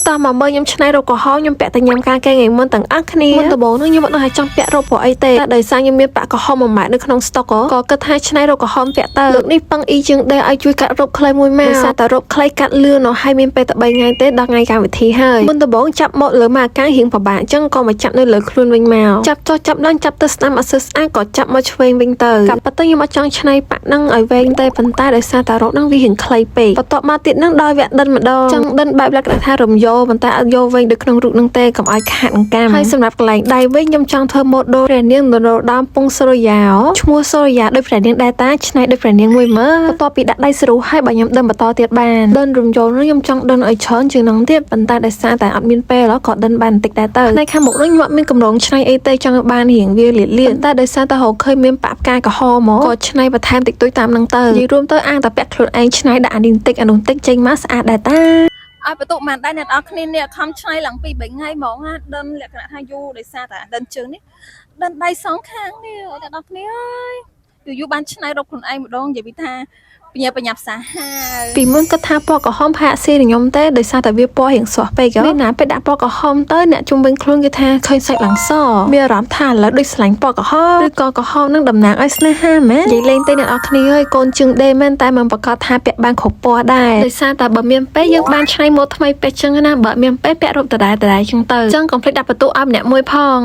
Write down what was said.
តោះមកមើលខ្ញុំឆ្នៃរ៉ូកោហោខ្ញុំពាក់តែញ៉ាំការគេថ្ងៃមុនទាំងអស់គ្នាមុនដំបូងខ្ញុំអត់ដឹងថាចង់ពាក់រ៉ូព្រោះអីទេតែដោយសារខ្ញុំមានប៉ាក់កោហោមួយម៉ាក់នៅក្នុងស្តុកក៏គិតថាឆ្នៃរ៉ូកោហោពាក់ទៅលោកនេះប៉ឹងអ៊ីជាងដែរឲ្យជួយកាត់រ៉ូខ្លីមួយម៉ាក់ដោយសារតែរ៉ូខ្លីកាត់លឿននោះហើយមានពេលតែ3ថ្ងៃទេដល់ថ្ងៃកម្មវិធីហើយមុនដំបូងចាប់មកលើម៉ាការៀងពិបាកអញ្ចឹងក៏មកចាប់នៅលើខ្លួនវិញមកចាប់ចុះចាប់ឡើងចាប់ទៅស្ដាំអត់ស្អាតក៏ចាប់មកឆ្វេងវិញទៅកាប់ប៉ុន្តែខ្ញុំអត់ចង់ឆ្នៃប៉ាក់ហ្នឹងឲ្យវែងទេប៉ុន្តែដោយសារតែរ៉ូហ្នឹងវារៀងខ្លីពេកបន្ទាប់មកទៀតហ្នឹងដល់វគ្គដិនម្ដងចឹងដិនបែបលក្ខណៈថារំយោប៉ុន្តែអត់យកវែងដូចក្នុងរូបហ្នឹងទេកុំឲ្យខាតអង្កាមហើយសម្រាប់កន្លែងដៃវិញខ្ញុំចង់ធ្វើម៉ូដូព្រះនាងនរោត្តមពងសូរិយាឈ្មោះសូរិយាដូចព្រះនាងដែរតាឆ្នៃដូចព្រះនាងមួយមើលបន្ទាប់ពីដាក់ដៃស្រួលហើយបើខ្ញុំដិនបន្តទៀតបានដិនរំយោនោះខ្ញុំចង់ដិនឲ្យច្រើនជាងហ្នឹងទៀតប៉ុន្តែដោយសារតែអត់មានពេលក៏ដិនបានបន្តិចដែរទៅនៅខាងមុខនោះខ្ញុំអត់មានកម្រងឆ្នៃអីទេចង់ឲ្យបានរៀងវាលាតលៀនតែដោយសារតែរកឃើញមានប៉ាក់ផ្កាក្រហមមកក៏ឆ្នៃបន្ថែមតិចតួចតាមហ្នឹងទៅនិយាយរួមទៅអាងតែពាក់ខ្លួនឯងឆ្នៃដាក់អានេះបន្តិចអានោះបន្តិចចេញមកស្អាតដែរតាឲ្យបន្ទុកមិនដែរអ្នកនរគ្នានេះខំឆ្នៃឡើងពី3ថ្ងៃហ្មងណាដិនលក្ខណៈថាយូរដោយសារតែដិនជើងនេះដិនដៃសងខាងនេះអ្នកនរគ្នាអើយយូរបានឆ្នៃរកខ្លួនឯងម្ដងនិយាយពីថាបញ្ញាផ្សាហាពីមុនគាត់ថាពណ៌ក្រហមហាក់ស៊ីខ្ញុំទេដោយសារតែវាពណ៌រៀងស្រស់ពេកនេះណាពេលដាក់ពណ៌ក្រហមទៅអ្នកជុំវិញខ្លួនគេថាឃើញសាច់ឡើងសមានអារម្មណ៍ថាឥឡូវដូចស្លាញ់ពណ៌ក្រហមឬក៏ក្រហមនឹងតំណាងឲ្យស្នេហាមែននិយាយលេងទៅអ្នកនរគ្នាហើយកូនជើងដេមែនតែមិនប្រកាសថាពាក់បានគ្រប់ពណ៌ដែរដោយសារតែបើមានពេលយើងបានឆ្នៃម៉ូដថ្មីពេកចឹងណាបើមានពេលពាក់រូបដដែលចឹងទៅចឹងកុំភ្លេចដាក់បន្ទុកឲ្យម្នាក់មួយផង